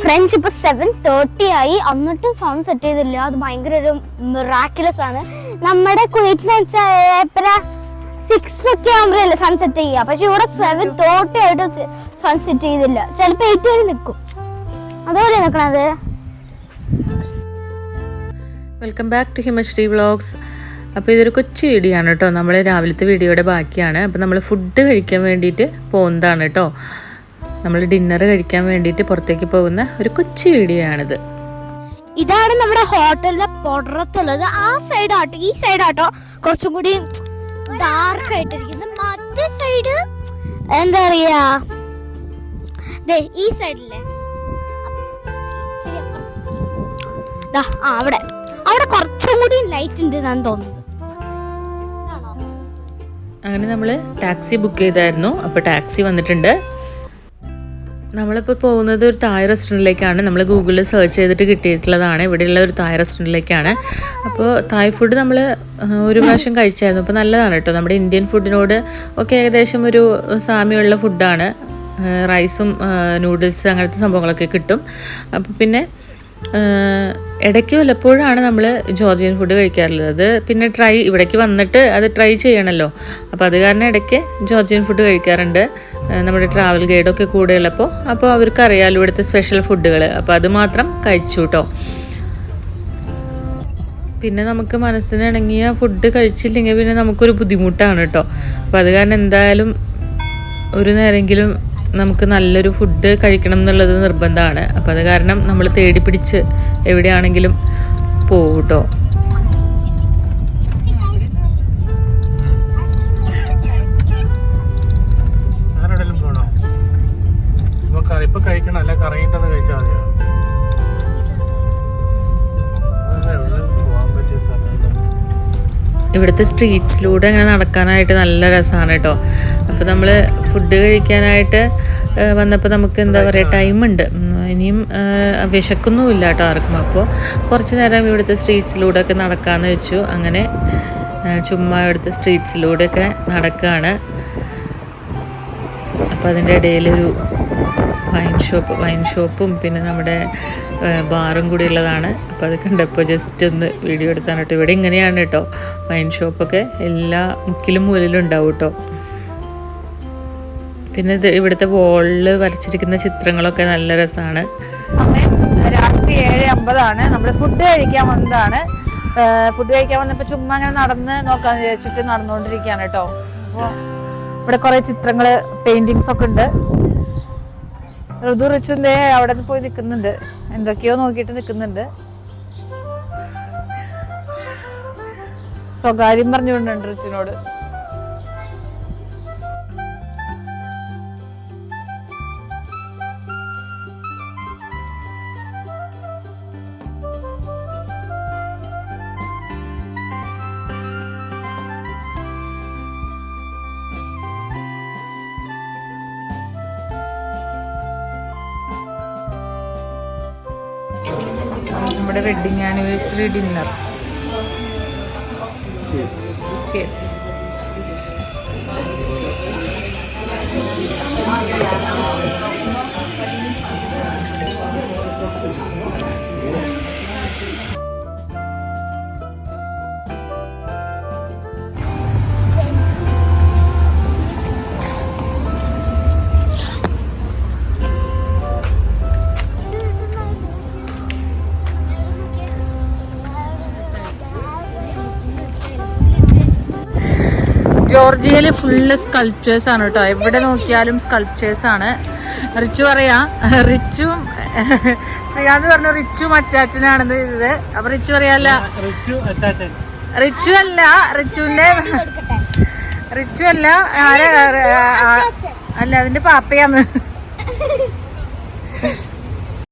Friends ഇപ്പൊ 7:30 ആയി, എന്നിട്ടും സൗണ്ട് സെറ്റ് ചെയ്തില്ല. അത് ഭയങ്കര ഒരു മിറാക്കുലസ് ആണ്. നമ്മുടെ കുവൈറ്റിൽ 6 ഒക്കെ ആകുമ്പോഴല്ലേ സൺസെറ്റ് ചെയ്യുക, പക്ഷെ ഇവിടെ 7:30 ആയിട്ട് സൺസെറ്റ് ചെയ്തില്ല. ചിലപ്പോ 8 വരെ നിൽക്കും. അതുപോലെ നിൽക്കണത്. Welcome back to Himashree vlogs. അപ്പോൾ ഇതൊരു കൊച്ചു വീഡിയോ ആണ് കേട്ടോ, നമ്മൾ രാവിലത്തെ വീഡിയോയുടെ ബാക്കിയാണ്. അപ്പോൾ നമ്മൾ ഫുഡ് കഴിക്കാൻ വേണ്ടിയിട്ട് പോകുന്നതാണ് കേട്ടോ. നമ്മൾ ഡിന്നർ കഴിക്കാൻ വേണ്ടിയിട്ട് പുറത്തേക്ക് പോകുന്ന ഒരു കൊച്ചു വീഡിയോ ആണിത്. ഇതാണ് നമ്മുടെ ഹോട്ടലിലെ പുറത്തുള്ളത്. ആ സൈഡാട്ടോ, ഈ സൈഡാട്ടോ കുറച്ചും കൂടി ഡാർക്ക് ആയിട്ടിരിക്കുന്നത്. മറ്റേ സൈഡ് എന്താ പറയാ, ഈ സൈഡില്ലേ അവിടെ അവിടെ കുറച്ചും കൂടി ലൈറ്റ് ഉണ്ട് എന്നാണ് തോന്നുന്നത്. അങ്ങനെ നമ്മൾ ടാക്സി ബുക്ക് ചെയ്തായിരുന്നു. അപ്പോൾ ടാക്സി വന്നിട്ടുണ്ട്. നമ്മളിപ്പോൾ പോകുന്നത് ഒരു തായ് റെസ്റ്റോറൻറ്റിലേക്കാണ്. നമ്മൾ ഗൂഗിളിൽ സെർച്ച് ചെയ്തിട്ട് കിട്ടിയിട്ടുള്ളതാണ്. ഇവിടെയുള്ള ഒരു തായ് റെസ്റ്റോറൻറ്റിലേക്കാണ്. അപ്പോൾ തായ് ഫുഡ് നമ്മൾ ഒരു പ്രാവശ്യം കഴിച്ചായിരുന്നു. അപ്പോൾ നല്ലതാണ് കേട്ടോ. നമ്മുടെ ഇന്ത്യൻ ഫുഡിനോട് ഒക്കെ ഏകദേശം ഒരു സാമ്യമുള്ള ഫുഡാണ്. റൈസും നൂഡിൽസ് അങ്ങനത്തെ സംഭവങ്ങളൊക്കെ കിട്ടും. അപ്പോൾ പിന്നെ ഇടയ്ക്ക് വല്ലപ്പോഴാണ് നമ്മൾ ജോർജിയൻ ഫുഡ് കഴിക്കാറുള്ളത്. അത് പിന്നെ ഇവിടേക്ക് വന്നിട്ട് അത് ട്രൈ ചെയ്യണമല്ലോ. അപ്പോൾ അത് കാരണം ഇടയ്ക്ക് ജോർജിയൻ ഫുഡ് കഴിക്കാറുണ്ട്. നമ്മുടെ ട്രാവൽ ഗൈഡൊക്കെ കൂടെ ഉള്ളപ്പോൾ അപ്പോൾ അവർക്ക് അറിയാമല്ലോ ഇവിടുത്തെ സ്പെഷ്യൽ ഫുഡുകൾ. അപ്പോൾ അത് മാത്രം കഴിച്ചു കേട്ടോ. പിന്നെ നമുക്ക് മനസ്സിനിണങ്ങിയ ഫുഡ് കഴിച്ചില്ലെങ്കിൽ പിന്നെ നമുക്കൊരു ബുദ്ധിമുട്ടാണ് കേട്ടോ. അപ്പോൾ അത് കാരണം എന്തായാലും ഒരു നേരമെങ്കിലും നമുക്ക് നല്ലൊരു ഫുഡ് കഴിക്കണം എന്നുള്ളത് നിർബന്ധമാണ്. അപ്പോൾ അത് കാരണം നമ്മൾ തേടി പിടിച്ച് എവിടെയാണെങ്കിലും പോകും കേട്ടോ. ഇപ്പൊ കഴിക്കണം, അല്ല കറങ്ങിട്ടെന്ന് കഴിച്ചാൽ മതിയോ? ഇവിടുത്തെ സ്ട്രീറ്റ്സിലൂടെ അങ്ങനെ നടക്കാനായിട്ട് നല്ല രസമാണ് കേട്ടോ. അപ്പോൾ നമ്മൾ ഫുഡ് കഴിക്കാനായിട്ട് വന്നപ്പോൾ നമുക്ക് എന്താ പറയുക, ടൈമുണ്ട്. ഇനിയും വിശക്കൊന്നുമില്ല കേട്ടോ ആർക്കും. അപ്പോൾ കുറച്ച് നേരം ഇവിടുത്തെ സ്ട്രീറ്റ്സിലൂടെ ഒക്കെ നടക്കാമെന്ന് വെച്ചു. അങ്ങനെ ചുമ്മാ ഇവിടുത്തെ സ്ട്രീറ്റ്സിലൂടെയൊക്കെ നടക്കുകയാണ്. അപ്പോൾ അതിൻ്റെ ഇടയിലൊരു വൈൻ ഷോപ്പും പിന്നെ നമ്മുടെ ബാറും കൂടി ഉള്ളതാണ്. അപ്പോൾ അത് കണ്ടപ്പോൾ ജസ്റ്റ് ഒന്ന് വീഡിയോ എടുത്താണ് കേട്ടോ. ഇവിടെ ഇങ്ങനെയാണ് കേട്ടോ വൈൻ ഷോപ്പൊക്കെ, എല്ലാ മുക്കിലും മൂലയിലും ഉണ്ടാവും കേട്ടോ. പിന്നെ ഇത് ഇവിടുത്തെ വോളിൽ വരച്ചിരിക്കുന്ന ചിത്രങ്ങളൊക്കെ നല്ല രസമാണ്. സമയം രാത്രി 7:50 നമ്മൾ ഫുഡ് കഴിക്കാൻ വന്നതാണ്. ഫുഡ് കഴിക്കാൻ വന്നപ്പോൾ ചുമ്മാ അങ്ങനെ നടന്ന് നോക്കാന്ന് വിചാരിച്ചിട്ട് നടന്നുകൊണ്ടിരിക്കുകയാണ് കേട്ടോ. അപ്പോൾ ഇവിടെ കുറേ ചിത്രങ്ങൾ, പെയിന്റിങ്സ് ഒക്കെ ഉണ്ട്. ഋതു റിച്ചുന്റെ അവിടെ നിന്ന് പോയി നിൽക്കുന്നുണ്ട്, എന്തൊക്കെയോ നോക്കിയിട്ട് നിൽക്കുന്നുണ്ട്. സ്വകാര്യം പറഞ്ഞുകൊണ്ടുണ്ട് റിച്ചുനോട്. നമ്മുടെ വെഡിങ് ആനിവേഴ്സറി ഡിന്നർ. cheers. ജോർജിയയില് ഫുള്ള് സ്കൾപ്ചേഴ്സ് ആണ് കേട്ടോ. എവിടെ നോക്കിയാലും സ്കൾപ്ചേഴ്സ് ആണ്. റിച്ചു പറയാ, റിച്ചും ശ്രീകാന്ത് പറഞ്ഞു റിച്ചും അച്ചാച്ചനാണെന്ന് ഇത്. അപ്പൊ റിച്ചു പറയാല്ല, റിച്ചു അല്ല, റിച്ചു അല്ല, അല്ല അതിന്റെ പാപ്പയാന്ന്.